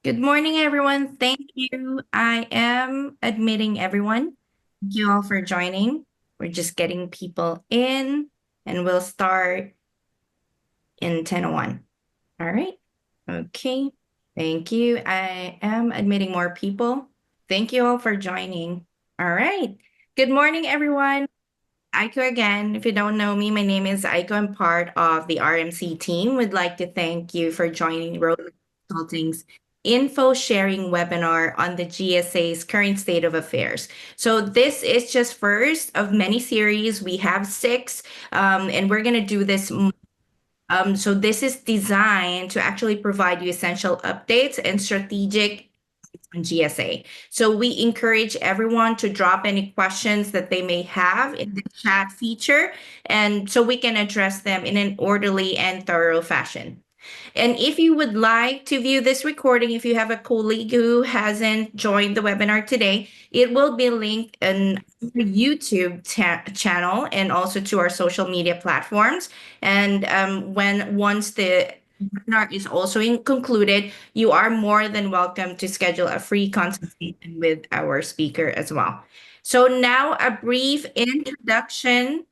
Good morning, everyone. Thank you. I am admitting everyone. Thank you all for joining. We're just getting people in, and we'll start in 10:01. All right. Okay. Thank you. I am admitting more people. Thank you all for joining. All right. Good morning, everyone. Aiko again. If you don't know me, my name is Aiko. I'm part of the RMC team. Would like to thank you for joining Road Consulting's info sharing webinar on the GSA's current state of affairs. So this is just first of many series. We have six, and we're going to do this. So this is designed to actually provide you essential updates and strategic on GSA. So we encourage everyone to drop any questions that they may have in the chat feature, and so we can address them in an orderly and thorough fashion. And if you would like to view this recording, if you have a colleague who hasn't joined the webinar today, it will be linked in the YouTube channel and also to our social media platforms. And once the webinar is also concluded, you are more than welcome to schedule a free consultation with our speaker as well. So now a brief introduction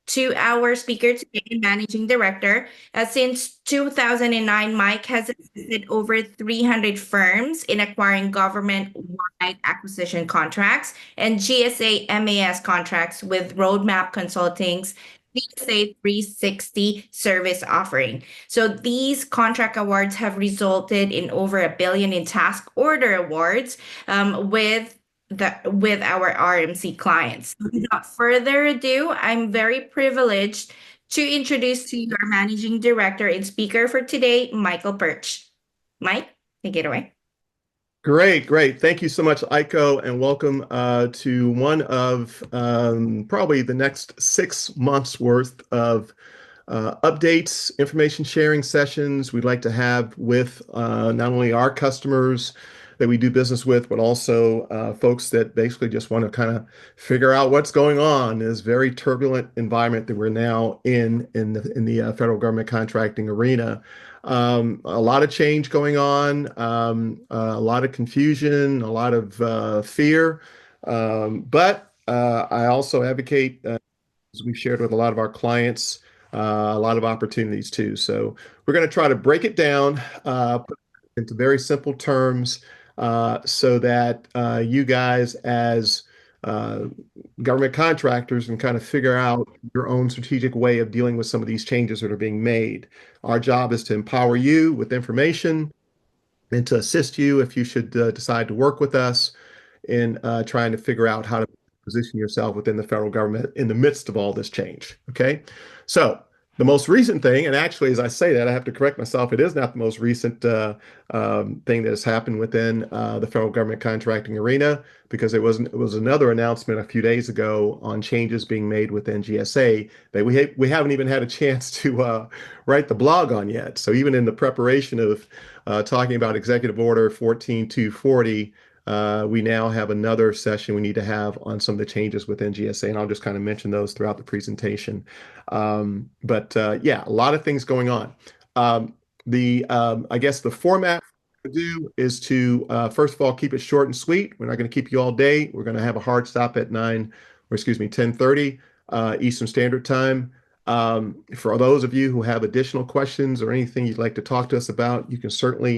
to our speaker today, Managing Director. Since 2009, Mike has assisted over 300 firms in acquiring government-wide acquisition contracts and GSA MAS contracts with Roadmap Consulting's GSA 360 service offering. So these contract awards have resulted in over $1 billion in task order awards with our RMC clients. Without further ado, I'm very privileged to introduce to you our managing director and speaker for today, Michael Birch. Mike, take it away. Great, great. Thank you so much, Aiko, and welcome to one of probably the next 6 months worth of updates, information sharing sessions we'd like to have with not only our customers that we do business with, but also folks that basically just want to kind of figure out what's going on in this very turbulent environment that we're now in the federal government contracting arena. A lot of change going on, a lot of confusion, a lot of fear. But I also advocate, as we've shared with a lot of our clients, a lot of opportunities too. So we're going to try to break it down put it into very simple terms so that you guys, as uh, government contractors, can kind of figure out your own strategic way of dealing with some of these changes that are being made. Our job is to empower you with information and to assist you if you should decide to work with us in trying to figure out how to position yourself within the federal government in the midst of all this change. Okay. So the most recent thing, and actually, as I say that, I have to correct myself. It is not the most recent thing that has happened within the federal government contracting arena, because it was another announcement a few days ago on changes being made within GSA that we haven't even had a chance to write the blog on yet. So even in the preparation of talking about Executive Order 14240, we now have another session we need to have on some of the changes within GSA, and I'll just kind of mention those throughout the presentation. But yeah, a lot of things going on. I guess the format to do is to first of all keep it short and sweet. We're not going to keep you all day. We're going to have a hard stop at 10:30 Eastern Standard Time. For those of you who have additional questions or anything you'd like to talk to us about, you can certainly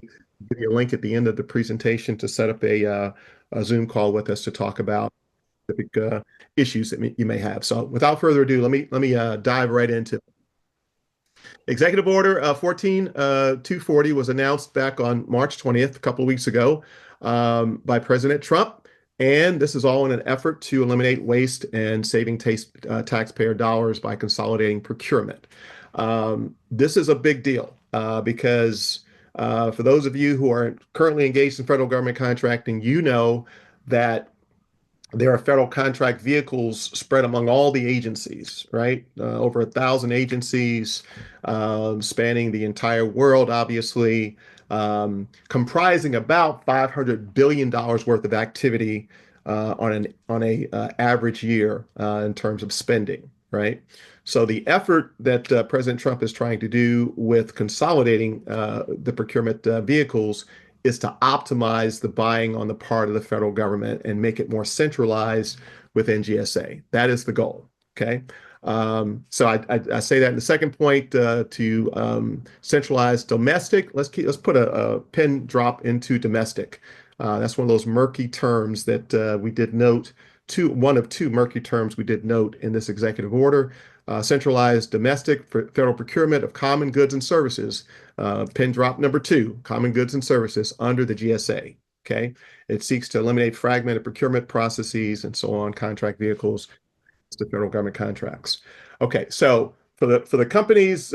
give you a link at the end of the presentation to set up a Zoom call with us to talk about specific issues that you may have. So without further ado, let me dive right into it. Executive Order 14240 was announced back on March 20th, a couple of weeks ago, by President Trump. And this is all in an effort to eliminate waste and saving taxpayer dollars by consolidating procurement. This is a big deal because for those of you who are currently engaged in federal government contracting, you know that there are federal contract vehicles spread among all the agencies, right? Over 1,000 agencies spanning the entire world, obviously, comprising about $500 billion worth of activity on a average year in terms of spending, right? So the effort that President Trump is trying to do with consolidating the procurement vehicles is to optimize the buying on the part of the federal government and make it more centralized within GSA. That is the goal. Okay. So I say that in the second point to centralize domestic. Let's put a pin drop into domestic. That's one of those murky terms that we did note. One of two murky terms we did note in this executive order. Centralized domestic federal procurement of common goods and services. Pin drop number two, common goods and services under the GSA. Okay. It seeks to eliminate fragmented procurement processes and so on, contract vehicles to federal government contracts. Okay, so for the companies,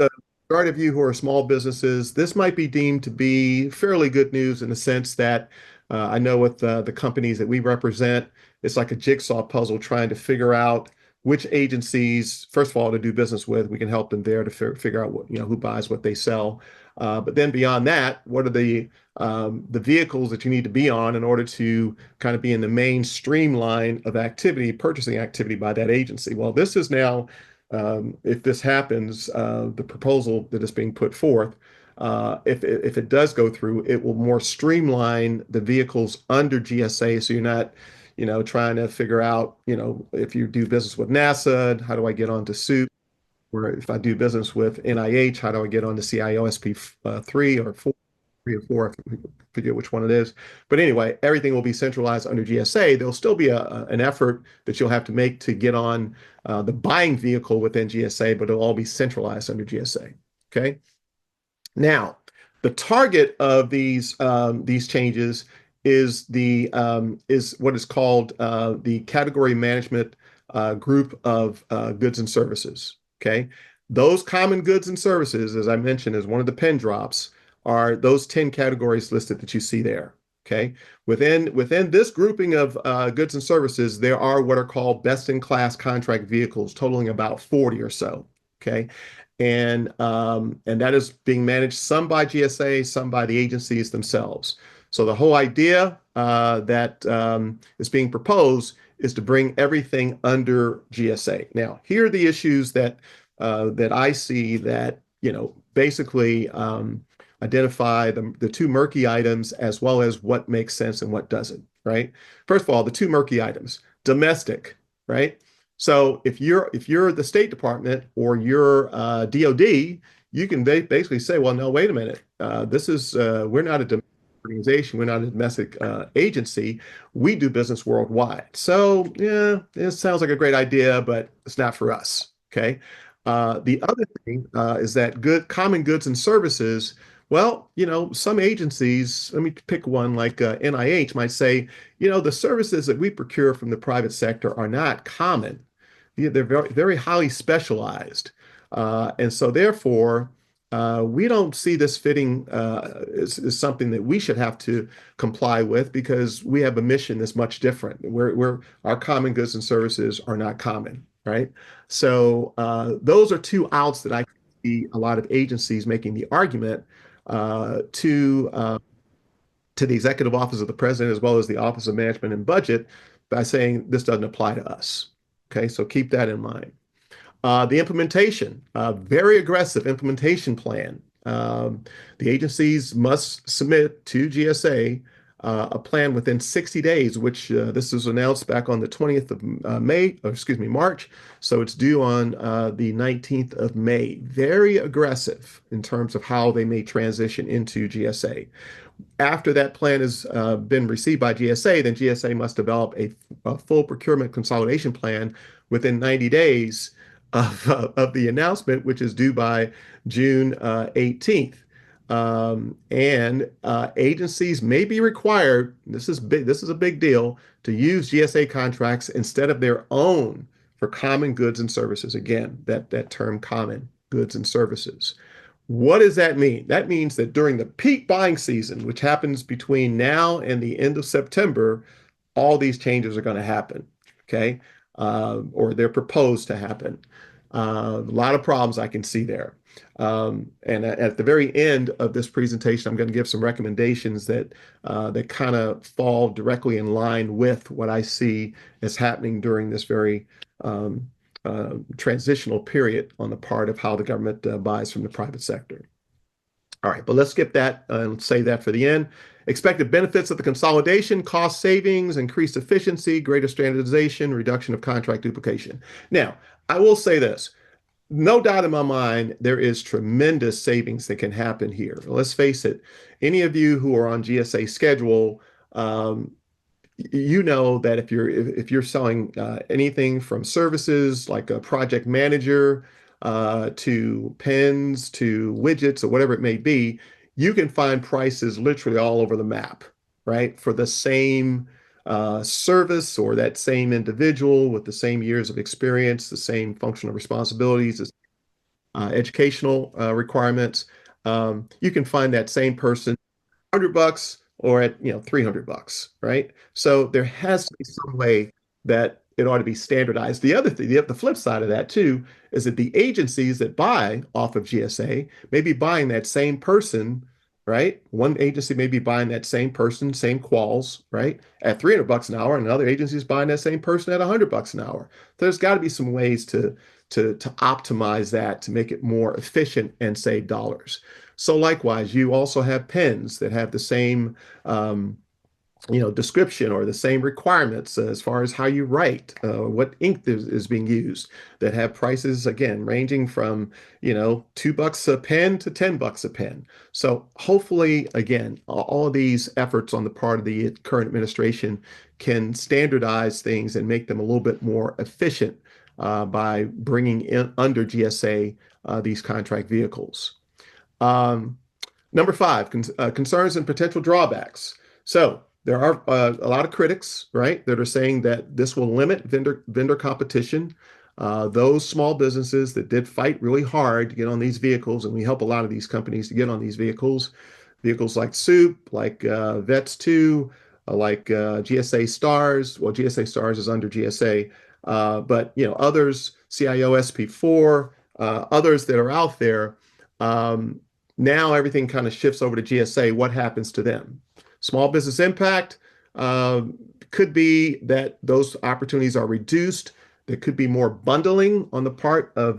majority of you who are small businesses, this might be deemed to be fairly good news in the sense that I know with the companies that we represent, it's like a jigsaw puzzle trying to figure out which agencies, first of all, to do business with. We can help them there to figure out what, who buys what they sell. But then beyond that, what are the vehicles that you need to be on in order to kind of be in the main streamline of activity, purchasing activity by that agency? Well, this is now, if this happens, the proposal that is being put forth, if it does go through, it will more streamline the vehicles under GSA. So you're not, trying to figure out, if you do business with NASA, how do I get onto SUIT? Or if I do business with NIH, how do I get onto CIOSP 3 or 4, I forget which one it is. But anyway, everything will be centralized under GSA. There'll still be an effort that you'll have to make to get on the buying vehicle within GSA, but it'll all be centralized under GSA. Okay. Now, the target of these changes is what is called the category management group of goods and services. Okay, those common goods and services, as I mentioned, as one of the pin drops, are those 10 categories listed that you see there. Okay, within this grouping of goods and services, there are what are called best-in-class contract vehicles, totaling about 40 or so. Okay, and that is being managed some by GSA, some by the agencies themselves. So the whole idea that is being proposed is to bring everything under GSA. Now, here are the issues that I see that basically identify the two murky items as well as what makes sense and what doesn't. Right. First of all, the two murky items: domestic. Right. So if you're the State Department or you're DoD, you can basically say, well, no, wait a minute. We're not a domestic organization. We're not a domestic agency. We do business worldwide. So yeah, it sounds like a great idea, but it's not for us. Okay. The other thing is that common goods and services. Well, some agencies, let me pick one like NIH might say, the services that we procure from the private sector are not common. They're very, very highly specialized. And so therefore, we don't see this fitting as something that we should have to comply with because we have a mission that's much different. Our common goods and services are not common, right? So those are two outs that I see a lot of agencies making the argument to the Executive Office of the President as well as the Office of Management and Budget by saying this doesn't apply to us. Okay, so keep that in mind. The implementation, very aggressive implementation plan. The agencies must submit to GSA a plan within 60 days, which this was announced back on the 20th of March. So it's due on the 19th of May. Very aggressive in terms of how they may transition into GSA. After that plan has been received by GSA, then GSA must develop a full procurement consolidation plan within 90 days of the announcement, which is due by June 18th. And agencies may be required, this is big, this is a big deal, to use GSA contracts instead of their own for common goods and services. Again, that term common goods and services. What does that mean? That means that during the peak buying season, which happens between now and the end of September, all these changes are going to happen. Okay. Or they're proposed to happen. A lot of problems I can see there. And at the very end of this presentation, I'm going to give some recommendations that kind of fall directly in line with what I see as happening during this very transitional period on the part of how the government buys from the private sector. All right, but let's skip that and save that for the end. Expected benefits of the consolidation, cost savings, increased efficiency, greater standardization, reduction of contract duplication. Now, I will say this. No doubt in my mind, there is tremendous savings that can happen here. Let's face it, any of you who are on GSA schedule, um, you know that if you're selling anything from services like a project manager to pens to widgets or whatever it may be, you can find prices literally all over the map, right? For the same service or that same individual with the same years of experience, the same functional responsibilities, educational requirements. You can find that same person $100 or at 300 bucks, right? So there has to be some way that it ought to be standardized. The other thing, the flip side of that too, is that the agencies that buy off of GSA may be buying that same person, right? One agency may be buying that same person, same quals, right, at 300 bucks an hour, and another agency is buying that same person at 100 bucks an hour. There's got to be some ways to optimize that to make it more efficient and save dollars. So likewise, you also have pens that have the same um, description or the same requirements as far as how you write, what ink is being used, that have prices again ranging from $2 a pen to $10 a pen. So hopefully, again, all of these efforts on the part of the current administration can standardize things and make them a little bit more efficient by bringing in under GSA these contract vehicles. Um, Number five, concerns and potential drawbacks. So there are a lot of critics, right, that are saying that this will limit vendor competition. Those small businesses that did fight really hard to get on these vehicles, and we help a lot of these companies to get on these vehicles like Soup, like Vets 2, like GSA Stars. Well, GSA Stars is under GSA, but others, CIO SP4, others that are out there. Um, Now everything kind of shifts over to GSA. What happens to them? Small business impact uh, could be that those opportunities are reduced. There could be more bundling on the part of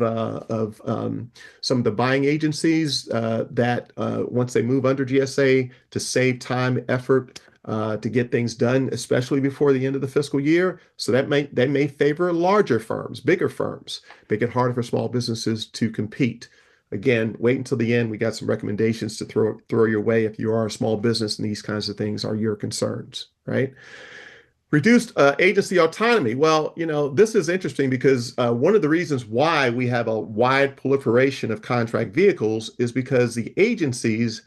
some of the buying agencies that once they move under GSA to save time, effort to get things done, especially before the end of the fiscal year. So that may favor larger firms, bigger firms, make it harder for small businesses to compete. Again, wait until the end. We got some recommendations to throw your way if you are a small business and these kinds of things are your concerns, right? Reduced agency autonomy. Well, this is interesting because one of the reasons why we have a wide proliferation of contract vehicles is because the agencies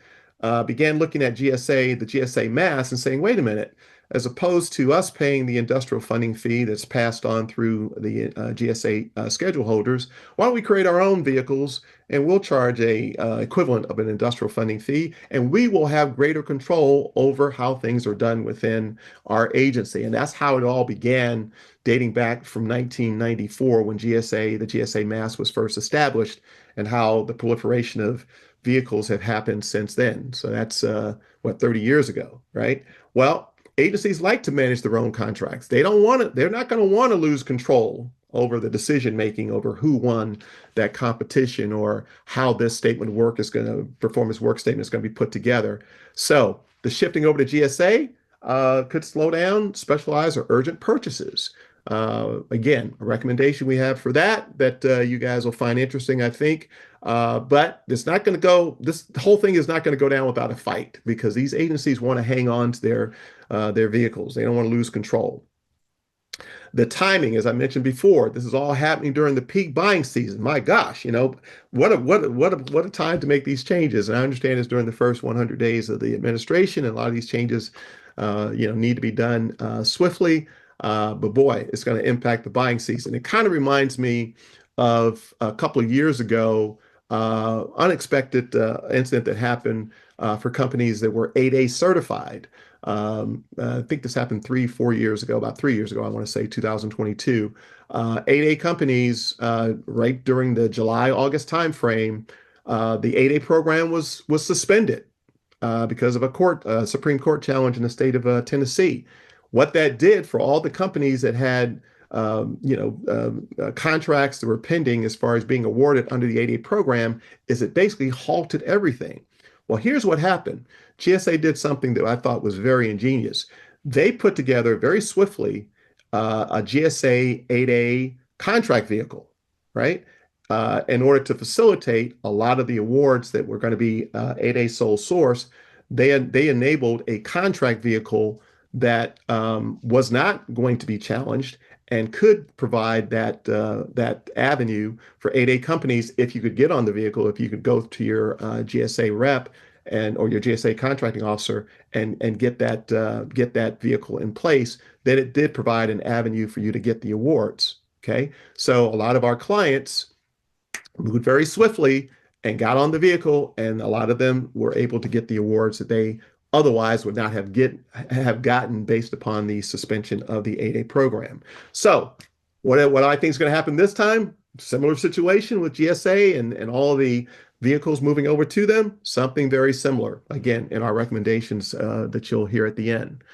began looking at GSA, the GSA mass, and saying, wait a minute, as opposed to us paying the industrial funding fee that's passed on through the GSA schedule holders, why don't we create our own vehicles and we'll charge a equivalent of an industrial funding fee, and we will have greater control over how things are done within our agency. And that's how it all began, dating back from 1994 when the GSA mass was first established, and how the proliferation of vehicles have happened since then. So that's 30 years ago, right? Well, agencies like to manage their own contracts. They're not going to want to lose control over the decision making over who won that competition or how this statement of work is going to performance work statement is going to be put together. So the shifting over to GSA could slow down specialized or urgent purchases. Again, a recommendation we have for that you guys will find interesting, I think. But it's not going to go. This whole thing is not going to go down without a fight because these agencies want to hang on to their vehicles. They don't want to lose control. The timing, as I mentioned before, this is all happening during the peak buying season. My gosh, what a time to make these changes. And I understand it's during the first 100 days of the administration, and a lot of these changes, need to be done swiftly. But boy, it's going to impact the buying season. It kind of reminds me of a couple of years ago, unexpected incident that happened for companies that were 8A certified. I think this happened 4 years ago, about 3 years ago, I want to say 2022. 8A companies, right during the July, August timeframe, the 8A program was suspended because of a Supreme Court challenge in the state of Tennessee. What that did for all the companies that had contracts that were pending as far as being awarded under the 8A program is it basically halted everything. Well, here's what happened. GSA did something that I thought was very ingenious. They put together very swiftly a GSA 8A contract vehicle, right? In order to facilitate a lot of the awards that were going to be 8A sole source, they enabled a contract vehicle that was not going to be challenged and could provide that avenue for 8A companies if you could get on the vehicle, if you could go to your GSA rep and or your GSA contracting officer and get that vehicle in place, then it did provide an avenue for you to get the awards. Okay, so a lot of our clients moved very swiftly and got on the vehicle, and a lot of them were able to get the awards that they otherwise would not have gotten based upon the suspension of the 8A program. So, what I think is going to happen this time? Similar situation with GSA and all the vehicles moving over to them. Something very similar. Again, in our recommendations that you'll hear at the end.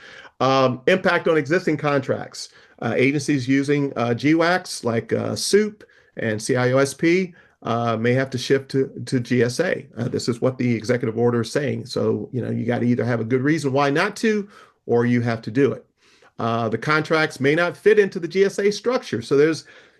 Impact on existing contracts. Agencies using GWACs like SOUP and CIOSP may have to shift to GSA. This is what the executive order is saying. So, you got to either have a good reason why not to, or you have to do it. The contracts may not fit into the GSA structure. So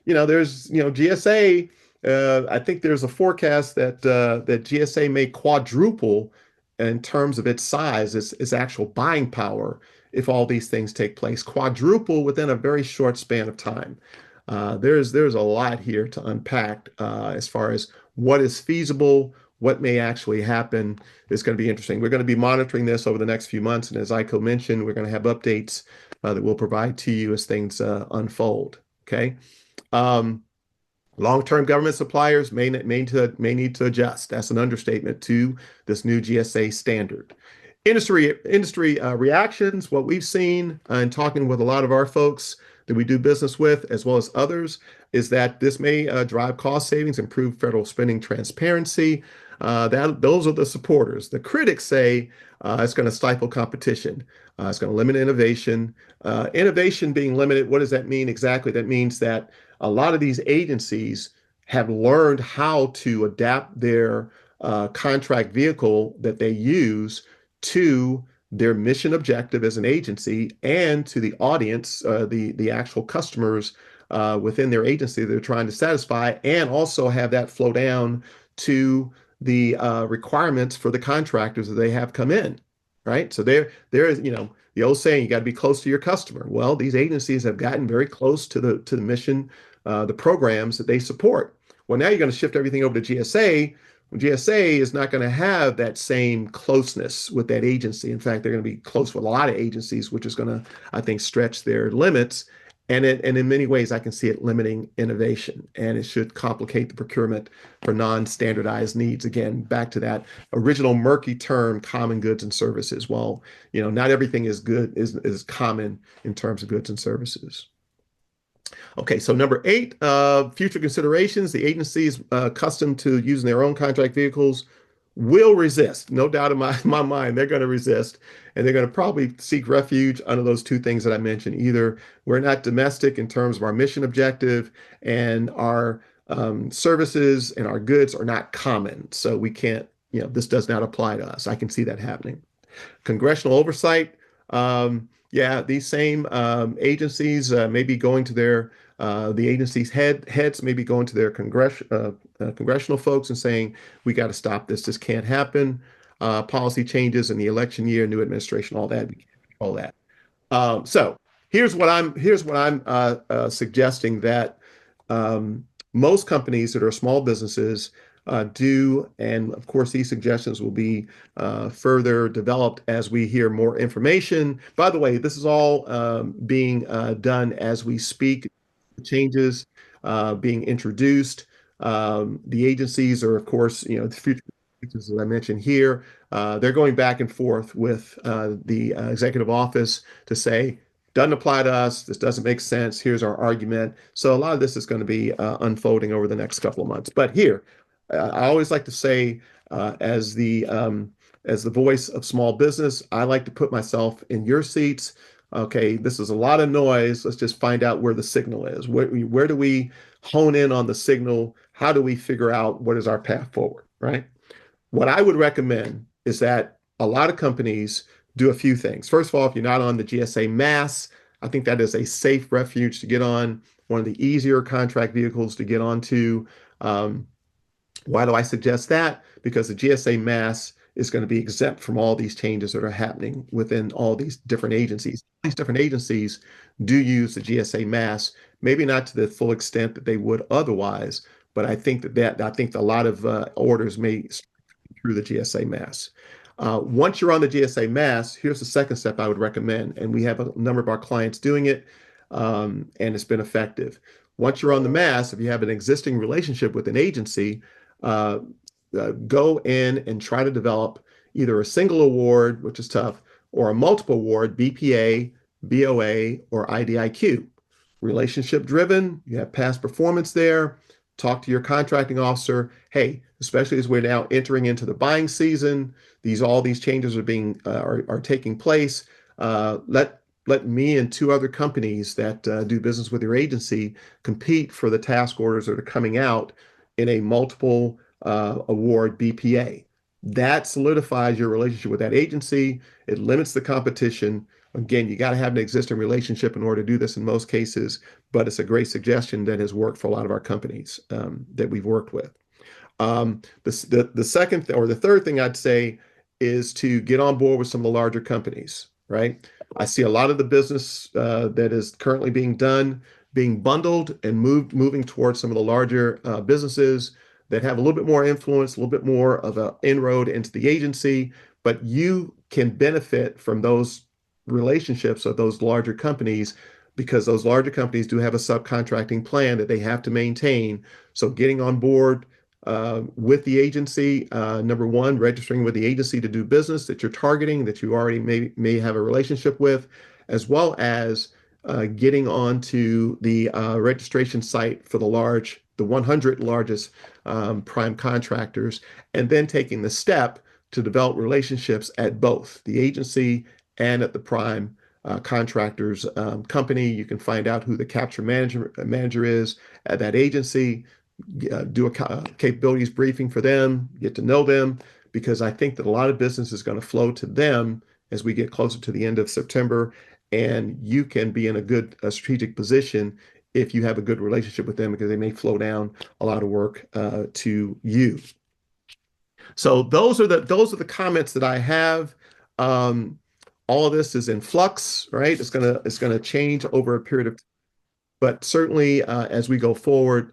GSA. I think there's a forecast that GSA may quadruple in terms of its size, its actual buying power, if all these things take place. Quadruple within a very short span of time. There's a lot here to unpack as far as what is feasible, what may actually happen. It's going to be interesting. We're going to be monitoring this over the next few months, and as Aiko mentioned, we're going to have updates that we'll provide to you as things unfold. Okay. Um, Long-term government suppliers may need to adjust. That's an understatement to this new GSA standard. Industry reactions, what we've seen in talking with a lot of our folks that we do business with, as well as others, is that this may drive cost savings, improve federal spending transparency. Those are the supporters. The critics say it's going to stifle competition. It's going to limit innovation. Innovation being limited, what does that mean exactly? That means that a lot of these agencies have learned how to adapt their contract vehicle that they use to their mission objective as an agency and to the audience, the actual customers within their agency they're trying to satisfy, and also have that flow down to the requirements for the contractors that they have come in, right? So there is, the old saying, you got to be close to your customer. Well, these agencies have gotten very close to the mission, the programs that they support. Well, now you're going to shift everything over to GSA. GSA is not going to have that same closeness with that agency. In fact, they're going to be close with a lot of agencies, which is going to, I think, stretch their limits. And in many ways, I can see it limiting innovation, and it should complicate the procurement for non-standardized needs. Again, back to that original murky term, common goods and services. Well, not everything is common in terms of goods and services. Okay, so number 8, future considerations. The agencies accustomed to using their own contract vehicles will resist. No doubt in my mind, they're going to resist. And they're going to probably seek refuge under those two things that I mentioned. Either we're not domestic in terms of our mission objective, and our services and our goods are not common. So we can't, this does not apply to us. I can see that happening. Congressional oversight. Yeah, these same agencies may be going to the agency's heads may be going to their congressional folks and saying, we got to stop this. This can't happen. Policy changes in the election year, new administration, all that. We can't control that. So here's what I'm suggesting that most companies that are small businesses do, and of course these suggestions will be further developed as we hear more information. By the way, this is all being done as we speak. Changes being introduced. The agencies are, of course, the future agencies, as I mentioned here, they're going back and forth with the executive office to say, doesn't apply to us. This doesn't make sense. Here's our argument. So a lot of this is going to be unfolding over the next couple of months. But here, I always like to say, as the voice of small business, I like to put myself in your seats. Okay, this is a lot of noise. Let's just find out where the signal is. Where do we hone in on the signal? How do we figure out what is our path forward, right? What I would recommend is that a lot of companies do a few things. First of all, if you're not on the GSA Mass, I think that is a safe refuge to get on, one of the easier contract vehicles to get onto. Um, why do I suggest that? Because the GSA Mass is going to be exempt from all these changes that are happening within all these different agencies. These different agencies do use the GSA Mass, maybe not to the full extent that they would otherwise, but I think a lot of orders may through the GSA Mass. Once you're on the GSA Mass, here's the second step I would recommend, and we have a number of our clients doing it, and it's been effective. Once you're on the Mass, if you have an existing relationship with an agency, uh, go in and try to develop either a single award, which is tough, or a multiple award, BPA, BOA, or IDIQ. Relationship driven, you have past performance there. Talk to your contracting officer. Hey, especially as we're now entering into the buying season, all these changes are taking place. Let me and two other companies that do business with your agency compete for the task orders that are coming out in a multiple award BPA. That solidifies your relationship with that agency. It limits the competition. Again, you got to have an existing relationship in order to do this in most cases, but it's a great suggestion that has worked for a lot of our companies that we've worked with. The second or the third thing I'd say is to get on board with some of the larger companies, right? I see a lot of the business that is currently being done being bundled and moving towards some of the larger businesses that have a little bit more influence, a little bit more of an inroad into the agency, but you can benefit from those relationships of those larger companies because those larger companies do have a subcontracting plan that they have to maintain. So getting on board with the agency, number one, registering with the agency to do business that you're targeting, that you already may have a relationship with, as well as getting onto the registration site for the 100 largest prime contractors, and then taking the step to develop relationships at both the agency and at the prime contractors company. You can find out who the capture manager is at that agency, do a capabilities briefing for them, get to know them, because I think that a lot of business is going to flow to them as we get closer to the end of September. And you can be in a strategic position if you have a good relationship with them because they may flow down a lot of work to you. So those are the comments that I have. Um, all of this is in flux, right? It's gonna change over a period of but certainly, as we go forward,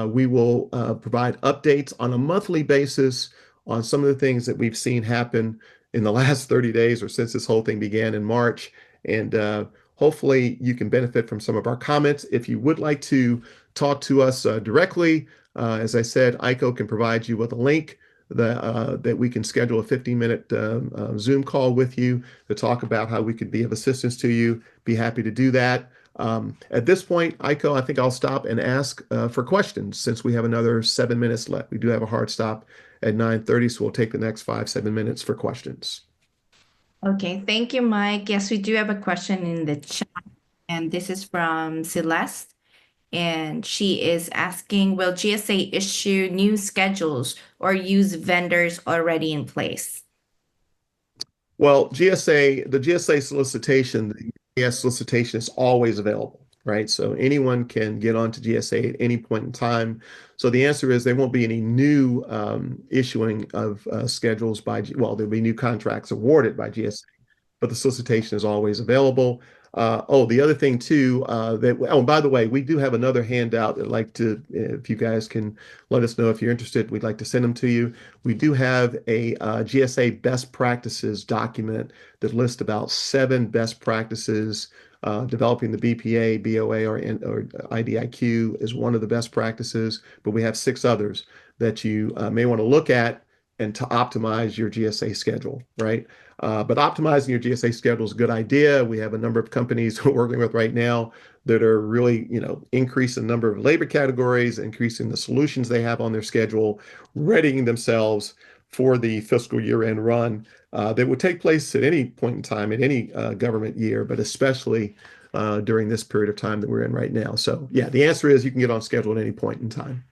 we will provide updates on a monthly basis on some of the things that we've seen happen in the last 30 days or since this whole thing began in March. And hopefully, you can benefit from some of our comments. If you would like to talk to us directly, as I said, ICO can provide you with a link that we can schedule a 15-minute Zoom call with you to talk about how we could be of assistance to you. Be happy to do that. At this point, Aiko, I think I'll stop and ask for questions since we have another 7 minutes left. We do have a hard stop at 9:30, so we'll take the next 7 minutes for questions. Okay, thank you, Mike. Yes, we do have a question in the chat, and this is from Celeste. And she is asking, will GSA issue new schedules or use vendors already in place? Well, the GSA solicitation, the GS solicitation is always available, right? So anyone can get onto GSA at any point in time. So the answer is there won't be any new issuing of schedules well, there'll be new contracts awarded by GSA, but the solicitation is always available. The other thing too, by the way, we do have another handout that I'd like to, if you guys can let us know if you're interested, we'd like to send them to you. We do have a GSA best practices document that lists about 7 best practices. Developing the BPA, BOA, or IDIQ is one of the best practices, but we have 6 others that you may want to look at and to optimize your GSA schedule, right? But optimizing your GSA schedule is a good idea. We have a number of companies we're working with right now that are really, increasing the number of labor categories, increasing the solutions they have on their schedule, readying themselves for the fiscal year-end run that would take place at any point in time, in any government year, but especially during this period of time that we're in right now. So, yeah, the answer is you can get on schedule at any point in time.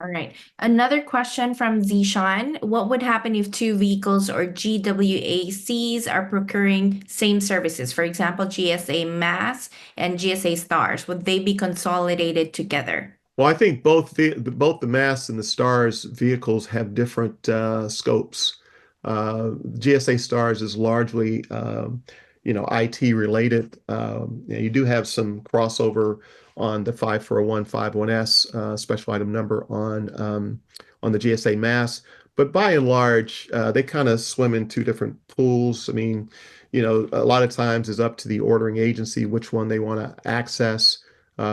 All right. Another question from Zishan. What would happen if two vehicles or GWACs are procuring same services? For example, GSA Mass and GSA Stars. Would they be consolidated together? Well, I think both the Mass and the Stars vehicles have different scopes. GSA Stars is largely, IT related. You do have some crossover on the 5401, 51S special item number on the GSA Mass, but by and large, they kind of swim in two different pools. I mean, a lot of times it's up to the ordering agency which one they want to access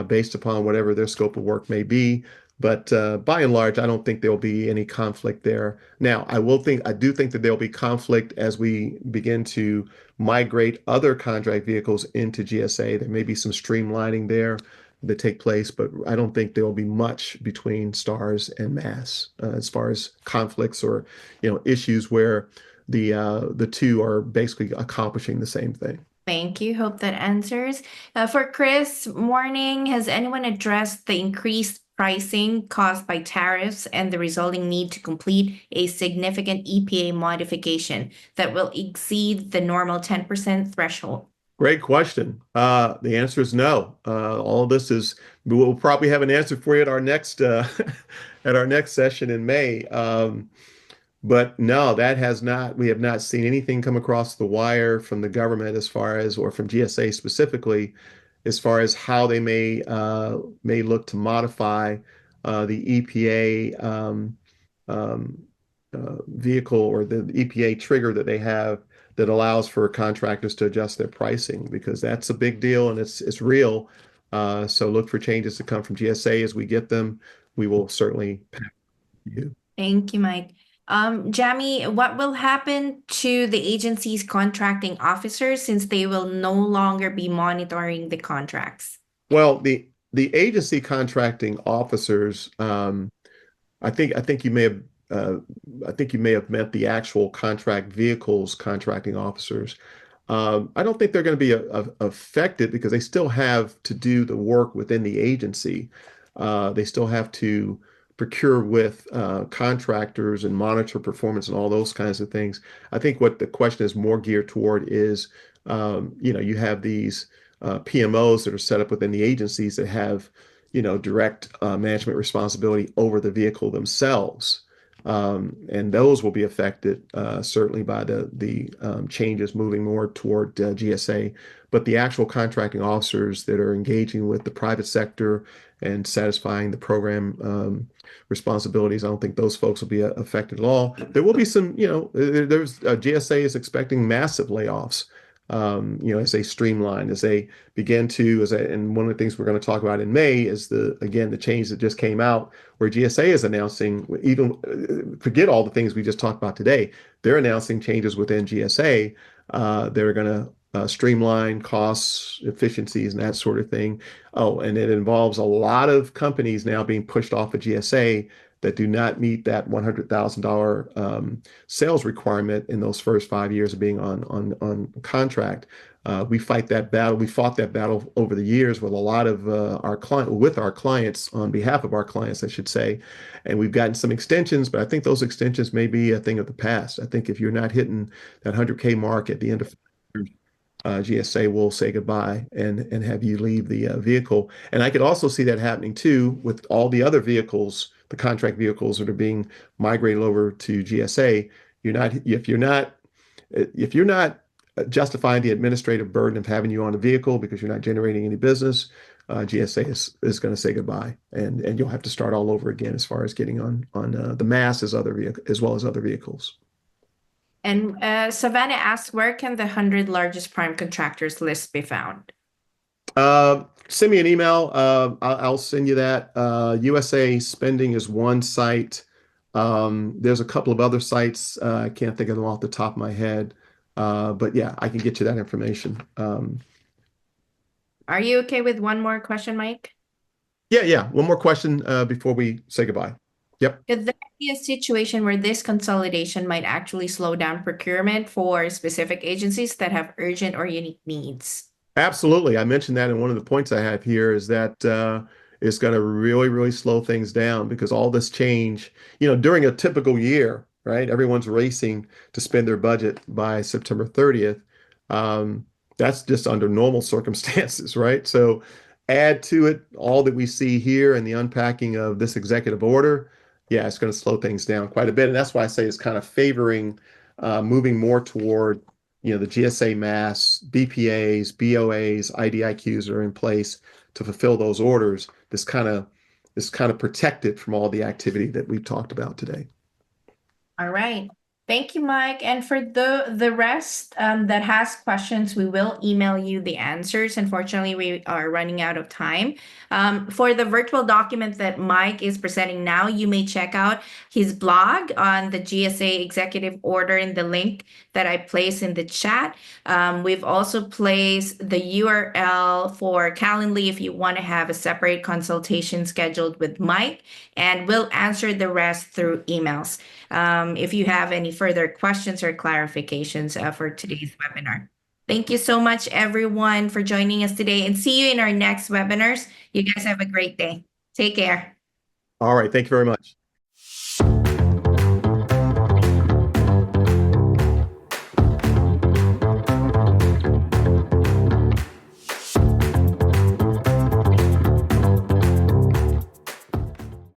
based upon whatever their scope of work may be. But by and large, I don't think there'll be any conflict there. Now, I do think that there'll be conflict as we begin to migrate other contract vehicles into GSA. There may be some streamlining there that take place, but I don't think there will be much between Stars and Mass as far as conflicts or, issues where the two are basically accomplishing the same thing. Thank you. Hope that answers. For Chris, morning, has anyone addressed the increased pricing caused by tariffs and the resulting need to complete a significant EPA modification that will exceed the normal 10% threshold? Great question. The answer is no. All of this is, we'll probably have an answer for you at our next at our next session in May. But no, we have not seen anything come across the wire from the government as far as, or from GSA specifically, as far as how they may look to modify the EPA vehicle or the EPA trigger that they have that allows for contractors to adjust their pricing because that's a big deal and it's real. So look for changes to come from GSA as we get them. We will certainly pass you. Thank you, Mike. Jamie, what will happen to the agency's contracting officers since they will no longer be monitoring the contracts? Well, the agency contracting officers, I think you may have meant the actual contract vehicles contracting officers. I don't think they're going to be affected because they still have to do the work within the agency. They still have to procure with contractors and monitor performance and all those kinds of things. I think what the question is more geared toward is, you have these PMOs that are set up within the agencies that have, direct management responsibility over the vehicle themselves. And those will be affected certainly by the changes moving more toward GSA. But the actual contracting officers that are engaging with the private sector and satisfying the program responsibilities, I don't think those folks will be affected at all. There will be some, there's GSA is expecting massive layoffs. As they streamline, as they begin to, and one of the things we're going to talk about in May is the change that just came out where GSA is announcing, even forget all the things we just talked about today, they're announcing changes within GSA that are going to streamline costs, efficiencies, and that sort of thing. Oh, and it involves a lot of companies now being pushed off of GSA that do not meet that $100,000 sales requirement in those first 5 years of being on contract. We fight that battle. We fought that battle over the years with a lot of our clients on behalf of our clients, I should say. And we've gotten some extensions, but I think those extensions may be a thing of the past. I think if you're not hitting that 100K mark at the end of GSA will say goodbye and have you leave the vehicle. And I could also see that happening too with all the other vehicles, the contract vehicles that are being migrated over to GSA. If you're not justifying the administrative burden of having you on a vehicle because you're not generating any business, GSA is going to say goodbye, and you'll have to start all over again as far as getting on the mass as well as other vehicles. And Savannah asks, where can the 100 largest prime contractors list be found? Send me an email. I'll send you that. USA Spending is one site. There's a couple of other sites. I can't think of them off the top of my head. But yeah, I can get you that information. Are you okay with one more question, Mike? Yeah. One more question before we say goodbye. Yep. Could there be a situation where this consolidation might actually slow down procurement for specific agencies that have urgent or unique needs? Absolutely. I mentioned that in one of the points I have here is that is going to really, really slow things down because all this change, during a typical year, right? Everyone's racing to spend their budget by September 30th. Um, that's just under normal circumstances, right? So add to it all that we see here and the unpacking of this executive order. Yeah, it's going to slow things down quite a bit. And that's why I say it's kind of favoring moving more toward, the GSA mass, BPAs, BOAs, IDIQs are in place to fulfill those orders. This kind of protected from all the activity that we've talked about today. All right. Thank you, Mike. And for the rest that has questions, we will email you the answers. Unfortunately, we are running out of time. For the virtual document that Mike is presenting now, you may check out his blog on the GSA executive order in the link that I place in the chat. We've also placed the URL for Calendly if you want to have a separate consultation scheduled with Mike, and we'll answer the rest through emails. If you have any further questions or clarifications for today's webinar. Thank you so much, everyone, for joining us today, and see you in our next webinars. You guys have a great day. Take care. All right. Thank you very much.